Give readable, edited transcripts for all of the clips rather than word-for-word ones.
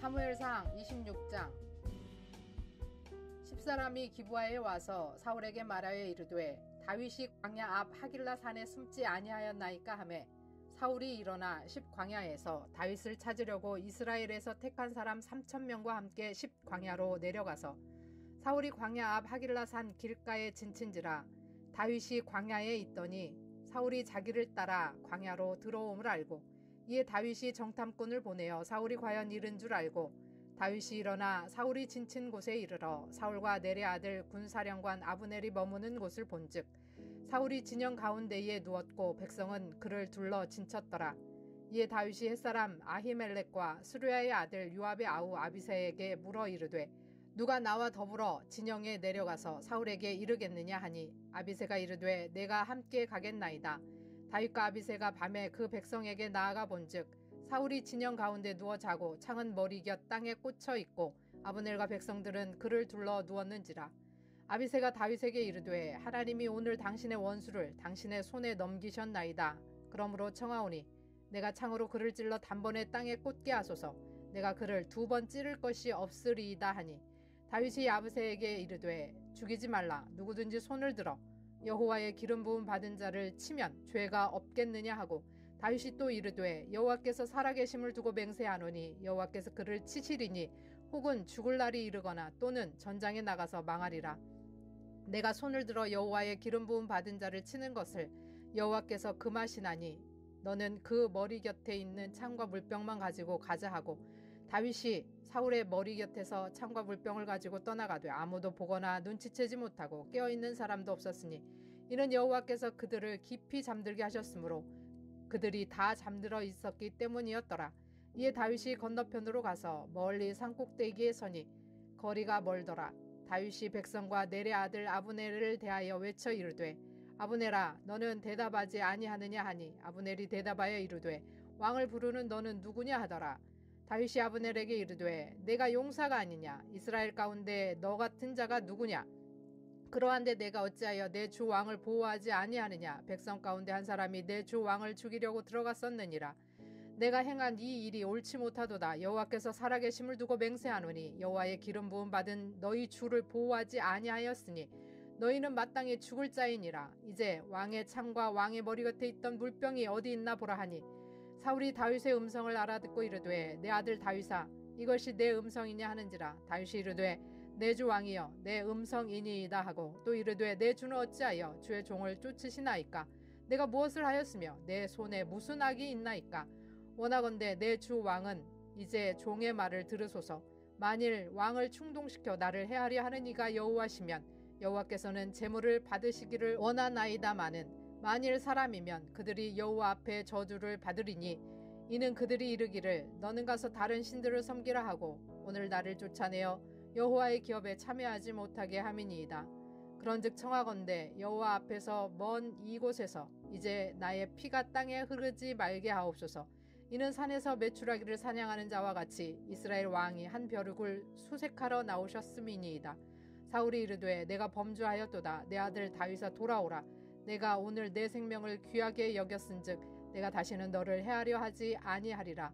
사무엘상 26장. 10사람이 기브아에 와서 사울에게 말하여 이르되 다윗이 광야 앞 하길라 산에 숨지 아니하였나이까 하매 사울이 일어나 10광야에서 다윗을 찾으려고 이스라엘에서 택한 사람 3,000명과 함께 10광야로 내려가서 사울이 광야 앞 하길라 산 길가에 진친지라. 다윗이 광야에 있더니 사울이 자기를 따라 광야로 들어옴을 알고 이에 다윗이 정탐꾼을 보내어 사울이 과연 이른 줄 알고 다윗이 일어나 사울이 진친 곳에 이르러 사울과 넬의 아들 군사령관 아브넬이 머무는 곳을 본즉 사울이 진영 가운데에 누웠고 백성은 그를 둘러 진쳤더라. 이에 다윗이 햇사람 아히멜렉과 스루야의 아들 요압의 아우 아비새에게 물어 이르되 누가 나와 더불어 진영에 내려가서 사울에게 이르겠느냐 하니 아비새가 이르되 내가 함께 가겠나이다. 다윗과 아비새가 밤에 그 백성에게 나아가 본즉 사울이 진영 가운데 누워 자고 창은 머리 곁 땅에 꽂혀 있고 아브넬과 백성들은 그를 둘러 누웠는지라. 아비새가 다윗에게 이르되 하나님이 오늘 당신의 원수를 당신의 손에 넘기셨나이다. 그러므로 청하오니 내가 창으로 그를 찔러 단번에 땅에 꽂게 하소서. 내가 그를 2번 찌를 것이 없으리이다 하니 다윗이 아비새에게 이르되 죽이지 말라. 누구든지 손을 들어 여호와의 기름 부음 받은 자를 치면 죄가 없겠느냐 하고 다윗이 또 이르되 여호와께서 살아계심을 두고 맹세하노니 여호와께서 그를 치시리니 혹은 죽을 날이 이르거나 또는 전장에 나가서 망하리라. 내가 손을 들어 여호와의 기름 부음 받은 자를 치는 것을 여호와께서 금하시나니 너는 그 머리 곁에 있는 창과 물병만 가지고 가자 하고 다윗이 사울의 머리 곁에서 창과 물병을 가지고 떠나가되 아무도 보거나 눈치채지 못하고 깨어있는 사람도 없었으니 이는 여호와께서 그들을 깊이 잠들게 하셨으므로 그들이 다 잠들어 있었기 때문이었더라. 이에 다윗이 건너편으로 가서 멀리 산꼭대기에 서니 거리가 멀더라. 다윗이 백성과 넬의 아들 아브넬을 대하여 외쳐 이르되 아브넬아 너는 대답하지 아니하느냐 하니 아브넬이 대답하여 이르되 왕을 부르는 너는 누구냐 하더라. 다윗이 아브넬에게 이르되 내가 용사가 아니냐. 이스라엘 가운데 너 같은 자가 누구냐. 그러한데 내가 어찌하여 내 주 왕을 보호하지 아니하느냐. 백성 가운데 한 사람이 내 주 왕을 죽이려고 들어갔었느니라. 내가 행한 이 일이 옳지 못하도다. 여호와께서 살아계심을 두고 맹세하노니 여호와의 기름 부음 받은 너희 주를 보호하지 아니하였으니 너희는 마땅히 죽을 자이니라. 이제 왕의 창과 왕의 머리 곁에 있던 물병이 어디 있나 보라 하니 사울이 다윗의 음성을 알아듣고 이르되 내 아들 다윗아 이것이 내 음성이냐 하는지라. 다윗이 이르되 내 주 왕이여 내 음성이니이다 하고 또 이르되 내 주는 어찌하여 주의 종을 쫓으시나이까. 내가 무엇을 하였으며 내 손에 무슨 악이 있나이까. 원하건대 내 주 왕은 이제 종의 말을 들으소서. 만일 왕을 충동시켜 나를 해하려 하는 이가 여호와시면 여호와께서는 제물을 받으시기를 원하나이다마는 만일 사람이면 그들이 여호와 앞에 저주를 받으리니 이는 그들이 이르기를 너는 가서 다른 신들을 섬기라 하고 오늘 나를 쫓아내어 여호와의 기업에 참여하지 못하게 함이니이다. 그런즉 청하건대 여호와 앞에서 먼 이곳에서 이제 나의 피가 땅에 흐르지 말게 하옵소서. 이는 산에서 메추라기를 사냥하는 자와 같이 이스라엘 왕이 한 벼룩을 수색하러 나오셨음이니이다. 사울이 이르되 내가 범죄하였도다. 내 아들 다윗아 돌아오라. 내가 오늘 내 생명을 귀하게 여겼은즉 내가 다시는 너를 해하려 하지 아니하리라.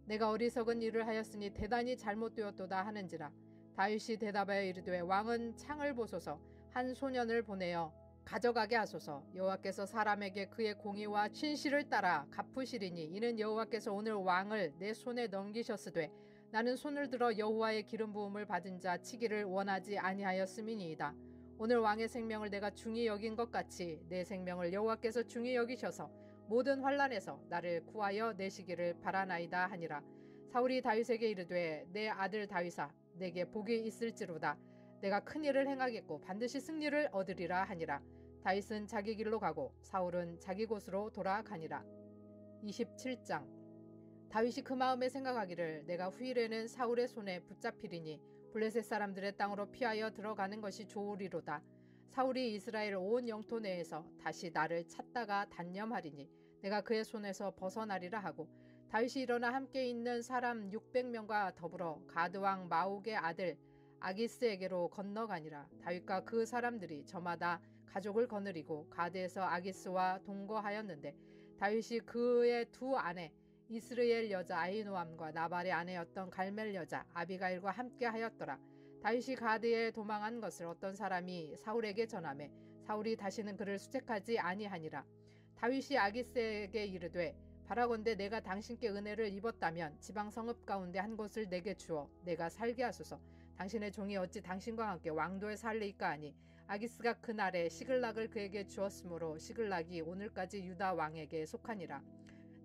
내가 어리석은 일을 하였으니 대단히 잘못되었도다 하는지라. 다윗이 대답하여 이르되 왕은 창을 보소서. 한 소년을 보내어 가져가게 하소서. 여호와께서 사람에게 그의 공의와 신실을 따라 갚으시리니 이는 여호와께서 오늘 왕을 내 손에 넘기셨으되 나는 손을 들어 여호와의 기름 부음을 받은 자 치기를 원하지 아니하였음이니이다. 오늘 왕의 생명을 내가 중히 여긴 것 같이 내 생명을 여호와께서 중히 여기셔서 모든 환난에서 나를 구하여 내시기를 바라나이다 하니라. 사울이 다윗에게 이르되 내 아들 다윗아 내게 복이 있을지로다. 내가 큰 일을 행하겠고 반드시 승리를 얻으리라 하니라. 다윗은 자기 길로 가고 사울은 자기 곳으로 돌아가니라. 27장. 다윗이 그 마음에 생각하기를 내가 후일에는 사울의 손에 붙잡히리니 블레셋 사람들의 땅으로 피하여 들어가는 것이 좋으리로다. 사울이 이스라엘 온 영토 내에서 다시 나를 찾다가 단념하리니 내가 그의 손에서 벗어나리라 하고 다윗이 일어나 함께 있는 사람 600명과 더불어 가드왕 마옥의 아들 아기스에게로 건너가니라. 다윗과 그 사람들이 저마다 가족을 거느리고 가드에서 아기스와 동거하였는데 다윗이 그의 두 아내 이스라엘 여자 아히노암과 나발의 아내였던 갈멜 여자 아비가일과 함께 하였더라. 다윗이 가드에 도망한 것을 어떤 사람이 사울에게 전하매 사울이 다시는 그를 수색하지 아니하니라. 다윗이 아기스에게 이르되 바라건대 내가 당신께 은혜를 입었다면 지방 성읍 가운데 한 곳을 내게 주어 내가 살게 하소서. 당신의 종이 어찌 당신과 함께 왕도에 살리이까 하니 아기스가 그날에 시글락을 그에게 주었으므로 시글락이 오늘까지 유다 왕에게 속하니라.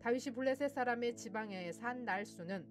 다윗이 블레셋 사람의 지방에 산 날수는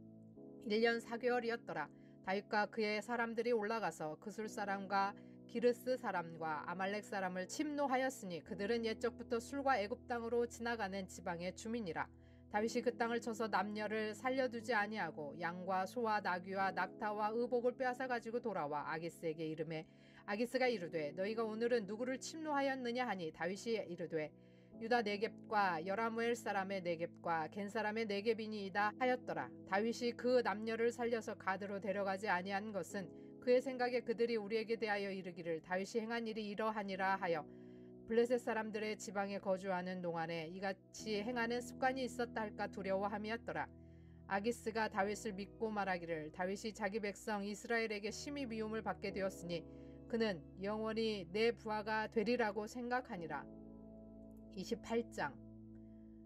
1년 4개월이었더라. 다윗과 그의 사람들이 올라가서 그술 사람과 기르스 사람과 아말렉 사람을 침노하였으니 그들은 옛적부터 술과 애굽 땅으로 지나가는 지방의 주민이라. 다윗이 그 땅을 쳐서 남녀를 살려두지 아니하고 양과 소와 나귀와 낙타와 의복을 빼앗아 가지고 돌아와 아기스에게 이르매 아기스가 이르되 너희가 오늘은 누구를 침노하였느냐 하니 다윗이 이르되 유다 네겝과 여라무엘 사람의 네겝과 겐 사람의 네겝이니이다 하였더라. 다윗이 그 남녀를 살려서 가드로 데려가지 아니한 것은 그의 생각에 그들이 우리에게 대하여 이르기를 다윗이 행한 일이 이러하니라 하여 블레셋 사람들의 지방에 거주하는 동안에 이같이 행하는 습관이 있었다 할까 두려워함이었더라. 아기스가 다윗을 믿고 말하기를 다윗이 자기 백성 이스라엘에게 심히 미움을 받게 되었으니 그는 영원히 내 부하가 되리라고 생각하니라. 28장.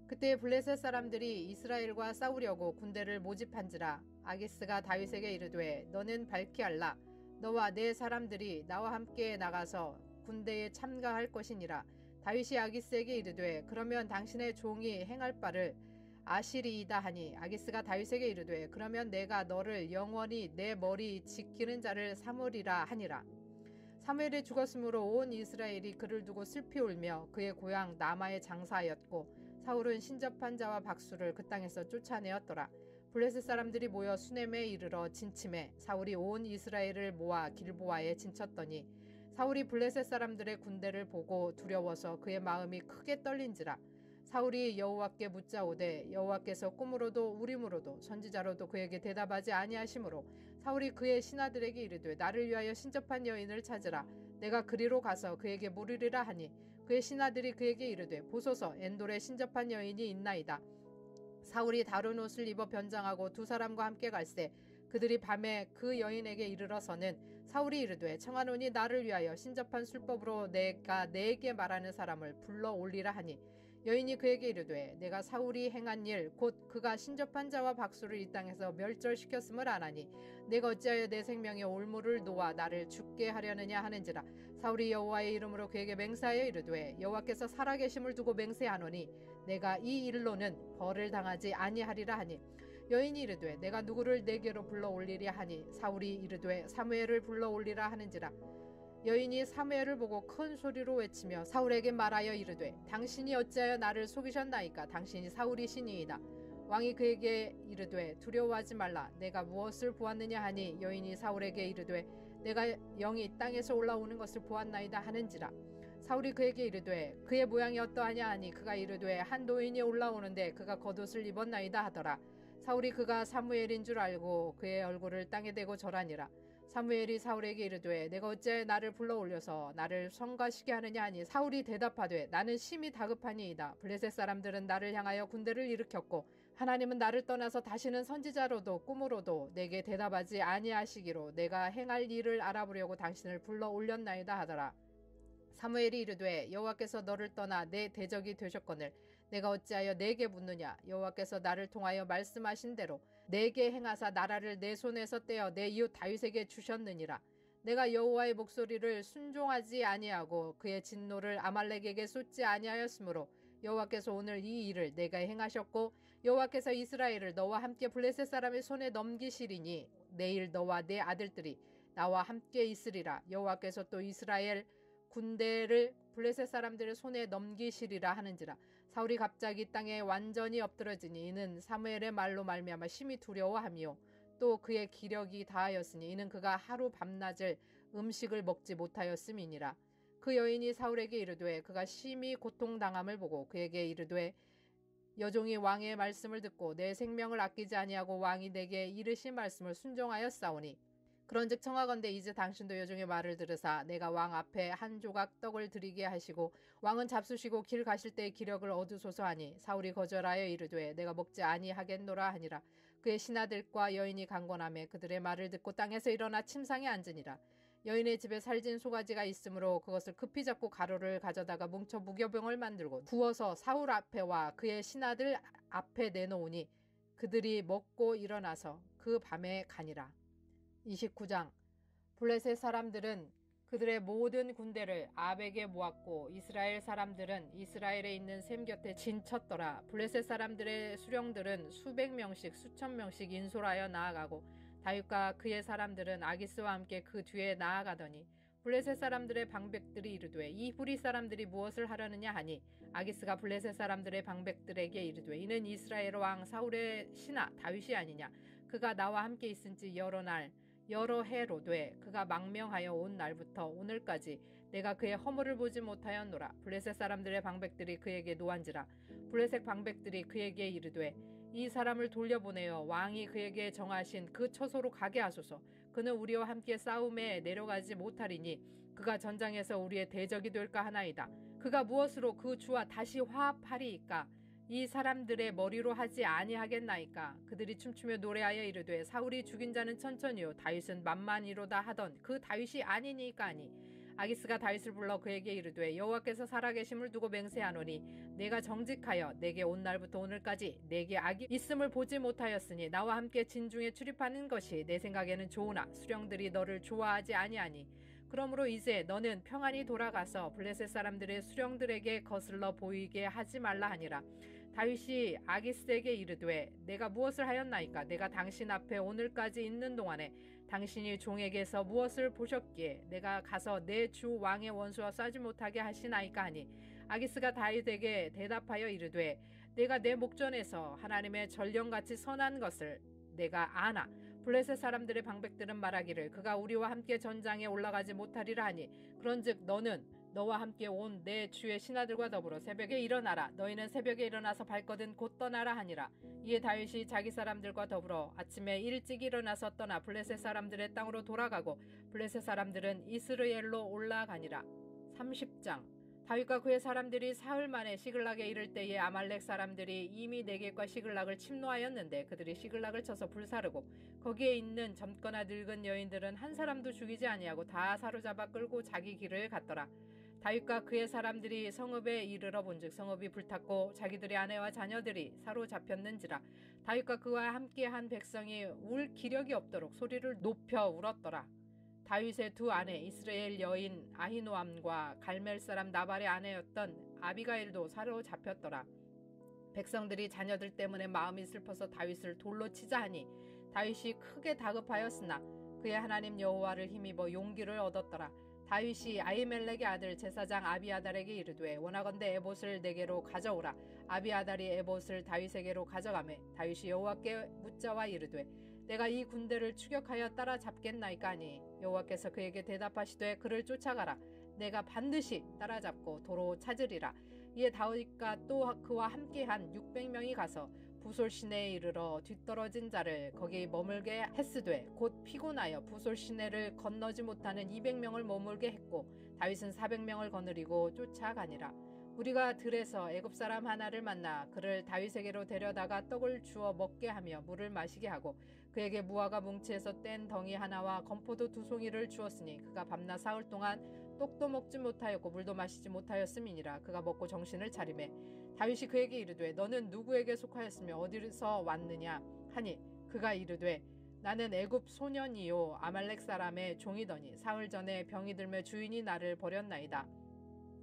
그때 블레셋 사람들이 이스라엘과 싸우려고 군대를 모집한지라. 아기스가 다윗에게 이르되 너는 밝히 알라. 너와 내 사람들이 나와 함께 나가서 군대에 참가할 것이니라. 다윗이 아기스에게 이르되 그러면 당신의 종이 행할 바를 아시리이다 하니 아기스가 다윗에게 이르되 그러면 내가 너를 영원히 내 머리 지키는 자를 삼으리라 하니라. 사무엘이 죽었으므로 온 이스라엘이 그를 두고 슬피 울며 그의 고향 라마에 장사하였고 사울은 신접한 자와 박수를 그 땅에서 쫓아내었더라. 블레셋 사람들이 모여 수넴에 이르러 진침해 사울이 온 이스라엘을 모아 길보아에 진쳤더니 사울이 블레셋 사람들의 군대를 보고 두려워서 그의 마음이 크게 떨린지라. 사울이 여호와께 묻자오되 여호와께서 꿈으로도 우림으로도 선지자로도 그에게 대답하지 아니하시므로 사울이 그의 신하들에게 이르되 나를 위하여 신접한 여인을 찾으라. 내가 그리로 가서 그에게 물으리라 하니 그의 신하들이 그에게 이르되 보소서 엔돌에 신접한 여인이 있나이다. 사울이 다른 옷을 입어 변장하고 두 사람과 함께 갈새 그들이 밤에 그 여인에게 이르러서는 사울이 이르되 청하노니 나를 위하여 신접한 술법으로 내가 내게 말하는 사람을 불러 올리라 하니 여인이 그에게 이르되 내가 사울이 행한 일 곧 그가 신접한 자와 박수를 이 땅에서 멸절시켰음을 아나니 내가 어찌하여 내 생명의 올무를 놓아 나를 죽게 하려느냐 하는지라. 사울이 여호와의 이름으로 그에게 맹세하여 이르되 여호와께서 살아계심을 두고 맹세하노니 내가 이 일로는 벌을 당하지 아니하리라 하니 여인이 이르되 내가 누구를 내게로 불러 올리랴 하니 사울이 이르되 사무엘을 불러 올리라 하는지라. 여인이 사무엘을 보고 큰 소리로 외치며 사울에게 말하여 이르되 당신이 어찌하여 나를 속이셨나이까. 당신이 사울이시니이다. 왕이 그에게 이르되 두려워하지 말라. 내가 무엇을 보았느냐 하니 여인이 사울에게 이르되 내가 영이 땅에서 올라오는 것을 보았나이다 하는지라. 사울이 그에게 이르되 그의 모양이 어떠하냐 하니 그가 이르되 한 노인이 올라오는데 그가 겉옷을 입었나이다 하더라. 사울이 그가 사무엘인 줄 알고 그의 얼굴을 땅에 대고 절하니라. 사무엘이 사울에게 이르되 내가 어찌 나를 불러 올려서 나를 성가시게 하느냐 하니 사울이 대답하되 나는 심히 다급하니이다. 블레셋 사람들은 나를 향하여 군대를 일으켰고 하나님은 나를 떠나서 다시는 선지자로도 꿈으로도 내게 대답하지 아니하시기로 내가 행할 일을 알아보려고 당신을 불러 올렸나이다 하더라. 사무엘이 이르되 여호와께서 너를 떠나 내 대적이 되셨거늘 내가 어찌하여 내게 묻느냐. 여호와께서 나를 통하여 말씀하신 대로 내게 행하사 나라를 내 손에서 떼어 내 이웃 다윗에게 주셨느니라. 내가 여호와의 목소리를 순종하지 아니하고 그의 진노를 아말렉에게 쏟지 아니하였으므로 여호와께서 오늘 이 일을 내가 행하셨고 여호와께서 이스라엘을 너와 함께 블레셋 사람의 손에 넘기시리니 내일 너와 내 아들들이 나와 함께 있으리라. 여호와께서 또 이스라엘 군대를 블레셋 사람들의 손에 넘기시리라 하는지라. 사울이 갑자기 땅에 완전히 엎드러지니 이는 사무엘의 말로 말미암아 심히 두려워하며 또 그의 기력이 다하였으니 이는 그가 하루 밤낮을 음식을 먹지 못하였음이니라. 그 여인이 사울에게 이르되 그가 심히 고통당함을 보고 그에게 이르되 여종이 왕의 말씀을 듣고 내 생명을 아끼지 아니하고 왕이 내게 이르신 말씀을 순종하였사오니 그런즉 청하건대 이제 당신도 여종의 말을 들으사 내가 왕 앞에 한 조각 떡을 드리게 하시고 왕은 잡수시고 길 가실 때의 기력을 얻으소서 하니 사울이 거절하여 이르되 내가 먹지 아니하겠노라 하니라. 그의 신하들과 여인이 강권하며 그들의 말을 듣고 땅에서 일어나 침상에 앉으니라. 여인의 집에 살진 소가지가 있으므로 그것을 급히 잡고 가루를 가져다가 뭉쳐 무교병을 만들고 부어서 사울 앞에와 그의 신하들 앞에 내놓으니 그들이 먹고 일어나서 그 밤에 가니라. 29장. 블레셋 사람들은 그들의 모든 군대를 아벡에 모았고 이스라엘 사람들은 이스라엘에 있는 셈 곁에 진쳤더라. 블레셋 사람들의 수령들은 수백 명씩 수천 명씩 인솔하여 나아가고 다윗과 그의 사람들은 아기스와 함께 그 뒤에 나아가더니 블레셋 사람들의 방백들이 이르되 이 브리 사람들이 무엇을 하려느냐 하니 아기스가 블레셋 사람들의 방백들에게 이르되 이는 이스라엘 왕 사울의 신하 다윗이 아니냐. 그가 나와 함께 있은지 여러 해로되 그가 망명하여 온 날부터 오늘까지 내가 그의 허물을 보지 못하였노라. 블레셋 사람들의 방백들이 그에게 노한지라. 블레셋 방백들이 그에게 이르되 이 사람을 돌려보내어 왕이 그에게 정하신 그 처소로 가게 하소서. 그는 우리와 함께 싸움에 내려가지 못하리니 그가 전장에서 우리의 대적이 될까 하나이다. 그가 무엇으로 그 주와 다시 화합하리이까? 이 사람들의 머리로 하지 아니하겠나이까. 그들이 춤추며 노래하여 이르되 사울이 죽인 자는 천천히요 다윗은 만만이로다 하던 그 다윗이 아니니까 하니 아기스가 다윗을 불러 그에게 이르되 여호와께서 살아계심을 두고 맹세하노니 내가 정직하여 내게 온 날부터 오늘까지 내게 악이 있음을 보지 못하였으니 나와 함께 진중에 출입하는 것이 내 생각에는 좋으나 수령들이 너를 좋아하지 아니하니 그러므로 이제 너는 평안히 돌아가서 블레셋 사람들의 수령들에게 거슬러 보이게 하지 말라 하니라. 다윗이 아기스에게 이르되 내가 무엇을 하였나이까? 내가 당신 앞에 오늘까지 있는 동안에 당신이 종에게서 무엇을 보셨기에 내가 가서 내 주 왕의 원수와 싸지 못하게 하시나이까 하니 아기스가 다윗에게 대답하여 이르되 내가 내 목전에서 하나님의 전령같이 선한 것을 내가 아나. 블레셋 사람들의 방백들은 말하기를 그가 우리와 함께 전장에 올라가지 못하리라 하니 그런즉 너는 너와 함께 온 내 주의 신하들과 더불어 새벽에 일어나라. 너희는 새벽에 일어나서 발거든 곧 떠나라 하니라. 이에 다윗이 자기 사람들과 더불어 아침에 일찍 일어나서 떠나 블레셋 사람들의 땅으로 돌아가고 블레셋 사람들은 이스라엘로 올라가니라. 30장. 다윗과 그의 사람들이 사흘 만에 시글락에 이를 때에 아말렉 사람들이 이미 네겝과 시글락을 침노하였는데 그들이 시글락을 쳐서 불사르고 거기에 있는 젊거나 늙은 여인들은 한 사람도 죽이지 아니하고 다 사로잡아 끌고 자기 길을 갔더라. 다윗과 그의 사람들이 성읍에 이르러 본즉 성읍이 불탔고 자기들의 아내와 자녀들이 사로잡혔는지라. 다윗과 그와 함께한 백성이 울 기력이 없도록 소리를 높여 울었더라. 다윗의 두 아내 이스라엘 여인 아히노암과 갈멜 사람 나발의 아내였던 아비가일도 사로잡혔더라. 백성들이 자녀들 때문에 마음이 슬퍼서 다윗을 돌로 치자 하니 다윗이 크게 다급하였으나 그의 하나님 여호와를 힘입어 용기를 얻었더라. 다윗이 아히멜렉의 아들 제사장 아비아달에게 이르되 원하건대 에봇을 내게로 가져오라. 아비아달이 에봇을 다윗에게로 가져가매 다윗이 여호와께 묻자와 이르되 내가 이 군대를 추격하여 따라잡겠나이까 하니 여호와께서 그에게 대답하시되 그를 쫓아가라. 내가 반드시 따라잡고 도로 찾으리라. 이에 다윗과 또 그와 함께한 600명이 가서 부솔 시내에 이르러 뒤떨어진 자를 거기 머물게 했으되 곧 피곤하여 부솔 시내를 건너지 못하는 200명을 머물게 했고 다윗은 400명을 거느리고 쫓아가니라. 우리가 들에서 애굽 사람 하나를 만나 그를 다윗에게로 데려다가 떡을 주어 먹게 하며 물을 마시게 하고 그에게 무화과 뭉치에서 뗀 덩이 하나와 건포도 2송이를 주었으니 그가 밤낮 사흘 동안 떡도 먹지 못하였고 물도 마시지 못하였음이니라. 그가 먹고 정신을 차리매 다윗이 그에게 이르되 너는 누구에게 속하였으며 어디서 왔느냐 하니 그가 이르되 나는 애굽 소년이요 아말렉 사람의 종이더니 사흘 전에 병이 들며 주인이 나를 버렸나이다.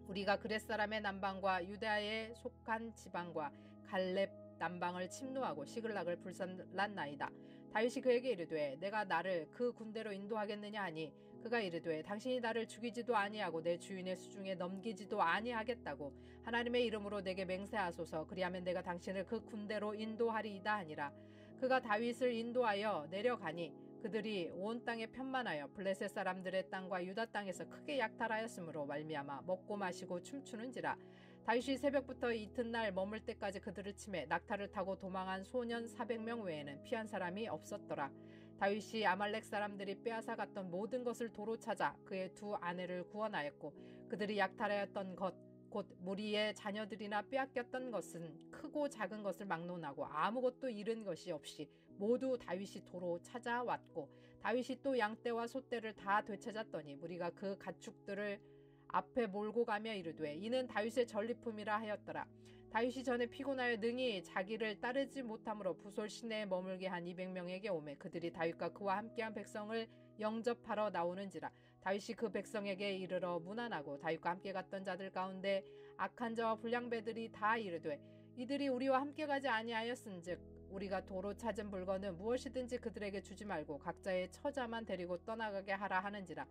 우리가 그렛 사람의 남방과 유다에 속한 지방과 갈렙 남방을 침노하고 시글락을 불살랐나이다. 다윗이 그에게 이르되 내가 나를 그 군대로 인도하겠느냐 하니 그가 이르되 당신이 나를 죽이지도 아니하고 내 주인의 수중에 넘기지도 아니하겠다고 하나님의 이름으로 내게 맹세하소서. 그리하면 내가 당신을 그 군대로 인도하리이다 하니라. 그가 다윗을 인도하여 내려가니 그들이 온 땅에 편만하여 블레셋 사람들의 땅과 유다 땅에서 크게 약탈하였으므로 말미암아 먹고 마시고 춤추는지라. 다윗이 새벽부터 이튿날 머물 때까지 그들을 치매 낙타를 타고 도망한 소년 400명 외에는 피한 사람이 없었더라. 다윗이 아말렉 사람들이 빼앗아 갔던 모든 것을 도로 찾아 그의 두 아내를 구원하였고 그들이 약탈하였던 것 곧 무리의 자녀들이나 빼앗겼던 것은 크고 작은 것을 막론하고 아무것도 잃은 것이 없이 모두 다윗이 도로 찾아왔고 다윗이 또 양떼와 소떼를 다 되찾았더니 무리가 그 가축들을 앞에 몰고 가며 이르되 이는 다윗의 전리품이라 하였더라. 다윗이 전에 피곤하여 능히 자기를 따르지 못함으로 부솔 시내에 머물게 한 200명에게 오매 그들이 다윗과 그와 함께한 백성을 영접하러 나오는지라. 다윗이 그 백성에게 이르러 문안하고 다윗과 함께 갔던 자들 가운데 악한 자와 불량배들이 다 이르되 이들이 우리와 함께 가지 아니하였은즉 우리가 도로 찾은 물건은 무엇이든지 그들에게 주지 말고 각자의 처자만 데리고 떠나가게 하라 하는지라.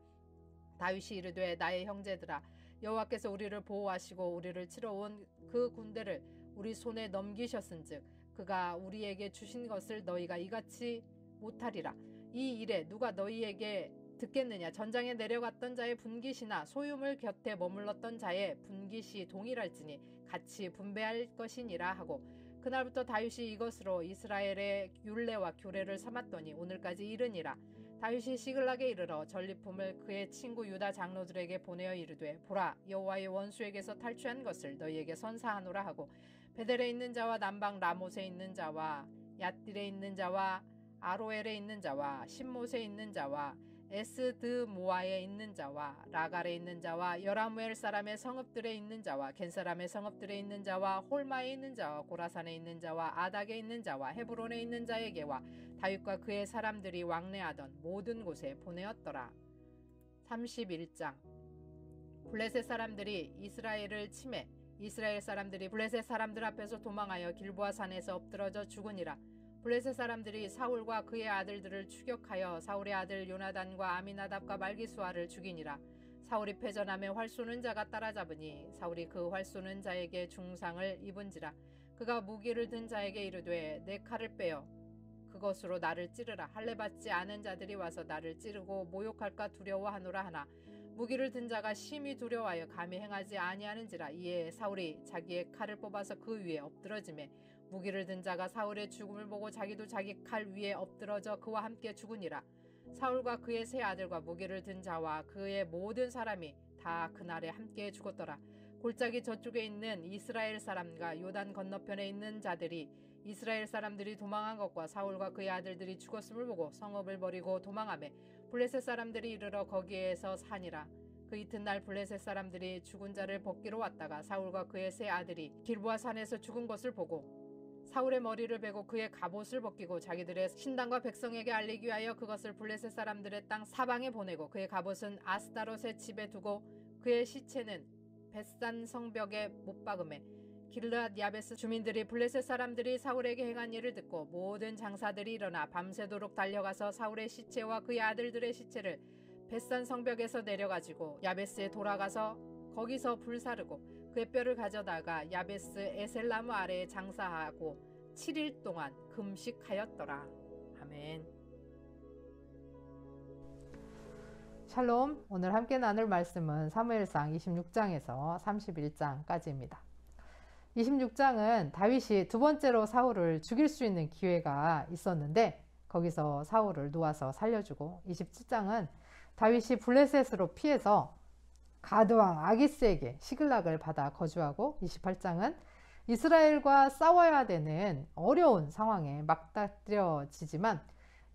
다윗이 이르되 나의 형제들아 여호와께서 우리를 보호하시고 우리를 치러 온 그 군대를 우리 손에 넘기셨은즉 그가 우리에게 주신 것을 너희가 이같이 못하리라. 이 일에 누가 너희에게 듣겠느냐. 전장에 내려갔던 자의 분깃이나 소유물 곁에 머물렀던 자의 분깃이 동일할지니 같이 분배할 것이니라 하고 그날부터 다윗이 이것으로 이스라엘의 율례와 규례를 삼았더니 오늘까지 이르니라. 다윗이 시글락에 이르러 전리품을 그의 친구 유다 장로들에게 보내어 이르되 보라 여호와의 원수에게서 탈취한 것을 너희에게 선사하노라 하고 베델에 있는 자와 남방 라못에 있는 자와 얏딜에 있는 자와 아로엘에 있는 자와 신못에 있는 자와 에스드모아에 있는 자와 라갈에 있는 자와 여라무엘 사람의 성읍들에 있는 자와 겐 사람의 성읍들에 있는 자와 홀마에 있는 자와 고라산에 있는 자와 아닥에 있는 자와 헤브론에 있는 자에게와 다윗과 그의 사람들이 왕래하던 모든 곳에 보내었더라. 31장 블레셋 사람들이 이스라엘을 치매 이스라엘 사람들이 블레셋 사람들 앞에서 도망하여 길보아 산에서 엎드러져 죽으니라. 블레셋 사람들이 사울과 그의 아들들을 추격하여 사울의 아들 요나단과 아미나답과 말기수아를 죽이니라. 사울이 패전하며 활 쏘는 자가 따라잡으니 사울이 그 활 쏘는 자에게 중상을 입은지라. 그가 무기를 든 자에게 이르되 내 칼을 빼어 그것으로 나를 찌르라. 할례 받지 않은 자들이 와서 나를 찌르고 모욕할까 두려워하노라 하나 무기를 든 자가 심히 두려워하여 감히 행하지 아니하는지라. 이에 사울이 자기의 칼을 뽑아서 그 위에 엎드러지매 무기를 든 자가 사울의 죽음을 보고 자기도 자기 칼 위에 엎드러져 그와 함께 죽으니라. 사울과 그의 세 아들과 무기를 든 자와 그의 모든 사람이 다 그날에 함께 죽었더라. 골짜기 저쪽에 있는 이스라엘 사람과 요단 건너편에 있는 자들이 이스라엘 사람들이 도망한 것과 사울과 그의 아들들이 죽었음을 보고 성읍을 버리고 도망하매 블레셋 사람들이 이르러 거기에서 사니라. 그 이튿날 블레셋 사람들이 죽은 자를 벗기러 왔다가 사울과 그의 세 아들이 길보아 산에서 죽은 것을 보고 사울의 머리를 베고 그의 갑옷을 벗기고 자기들의 신당과 백성에게 알리기 위하여 그것을 블레셋 사람들의 땅 사방에 보내고 그의 갑옷은 아스다롯의 집에 두고 그의 시체는 벳산 성벽에 못 박음에 길르앗 야베스 주민들이 블레셋 사람들이 사울에게 행한 일을 듣고 모든 장사들이 일어나 밤새도록 달려가서 사울의 시체와 그의 아들들의 시체를 벳산 성벽에서 내려가지고 야베스에 돌아가서 거기서 불사르고 그의 뼈를 가져다가 야베스 에셀나무 아래에 장사하고 7일 동안 금식하였더라. 아멘. 샬롬. 오늘 함께 나눌 말씀은 사무엘상 26장에서 31장까지입니다. 26장은 다윗이 두 번째로 사울을 죽일 수 있는 기회가 있었는데 거기서 사울을 놓아서 살려주고 27장은 다윗이 블레셋으로 피해서 가드왕 아기스에게 시글락을 받아 거주하고 28장은 이스라엘과 싸워야 되는 어려운 상황에 맞닥뜨려지지만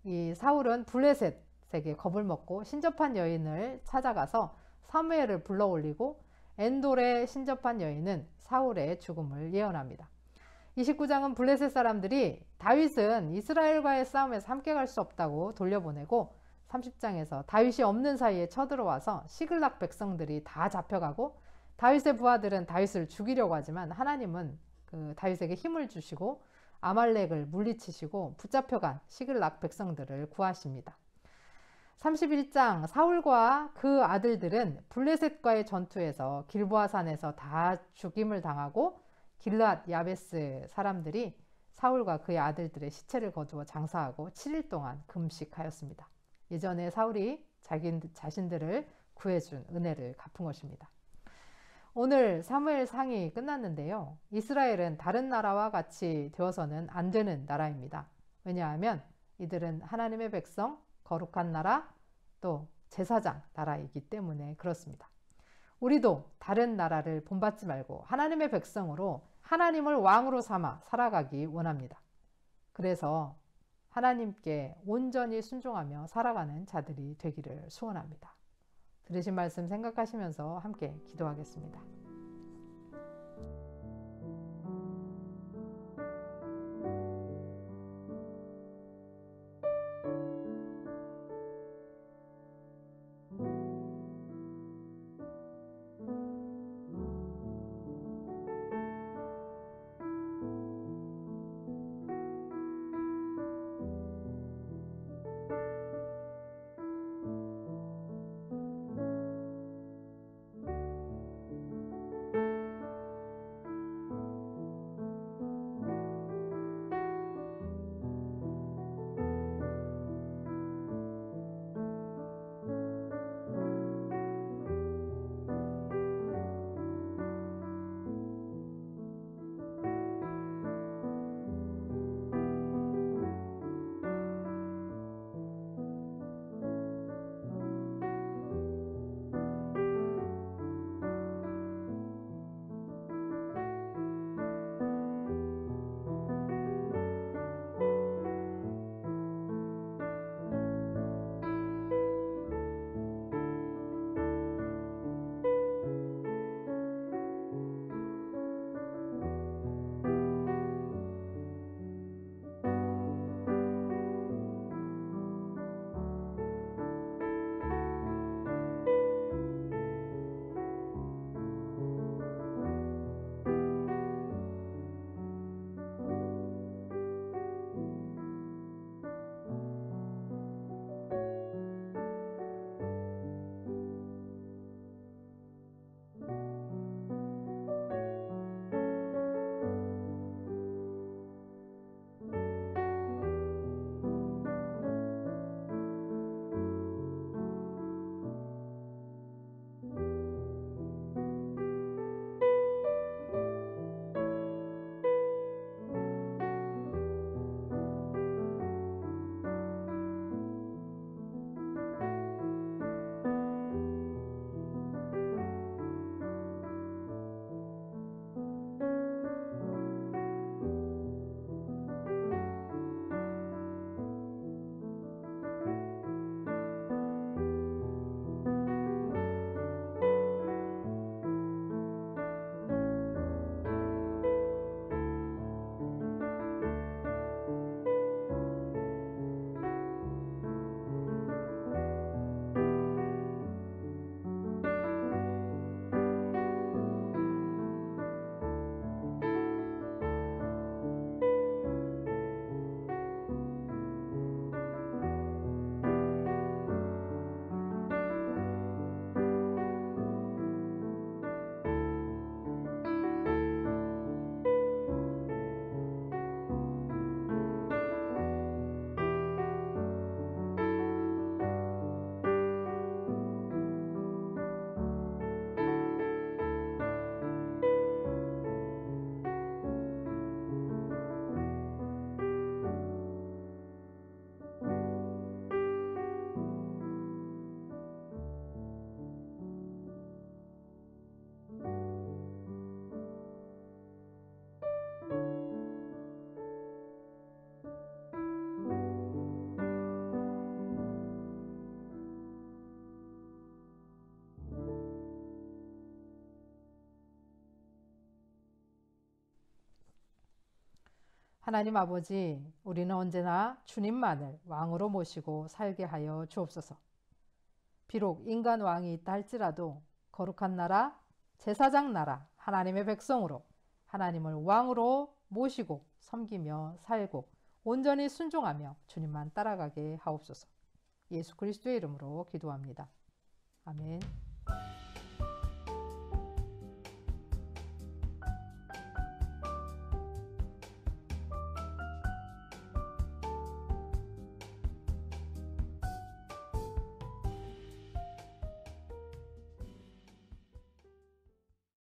이 사울은 블레셋에게 겁을 먹고 신접한 여인을 찾아가서 사무엘을 불러 올리고 엔돌의 신접한 여인은 사울의 죽음을 예언합니다. 29장은 블레셋 사람들이 다윗은 이스라엘과의 싸움에서 함께 갈 수 없다고 돌려보내고 30장에서 다윗이 없는 사이에 쳐들어와서 시글락 백성들이 다 잡혀가고 다윗의 부하들은 다윗을 죽이려고 하지만 하나님은 그 다윗에게 힘을 주시고 아말렉을 물리치시고 붙잡혀간 시글락 백성들을 구하십니다. 31장 사울과 그 아들들은 블레셋과의 전투에서 길보아 산에서 다 죽임을 당하고 길르앗 야베스 사람들이 사울과 그의 아들들의 시체를 거두어 장사하고 7일 동안 금식하였습니다. 예전에 사울이 자신들을 구해준 은혜를 갚은 것입니다. 오늘 사무엘상이 끝났는데요. 이스라엘은 다른 나라와 같이 되어서는 안 되는 나라입니다. 왜냐하면 이들은 하나님의 백성, 거룩한 나라, 또 제사장 나라이기 때문에 그렇습니다. 우리도 다른 나라를 본받지 말고 하나님의 백성으로 하나님을 왕으로 삼아 살아가기 원합니다. 그래서 하나님께 온전히 순종하며 살아가는 자들이 되기를 소원합니다. 들으신 말씀 생각하시면서 함께 기도하겠습니다. 하나님 아버지, 우리는 언제나 주님만을 왕으로 모시고 살게 하여 주옵소서. 비록 인간 왕이 있다 할지라도 거룩한 나라, 제사장 나라, 하나님의 백성으로 하나님을 왕으로 모시고 섬기며 살고 온전히 순종하며 주님만 따라가게 하옵소서. 예수 그리스도의 이름으로 기도합니다. 아멘.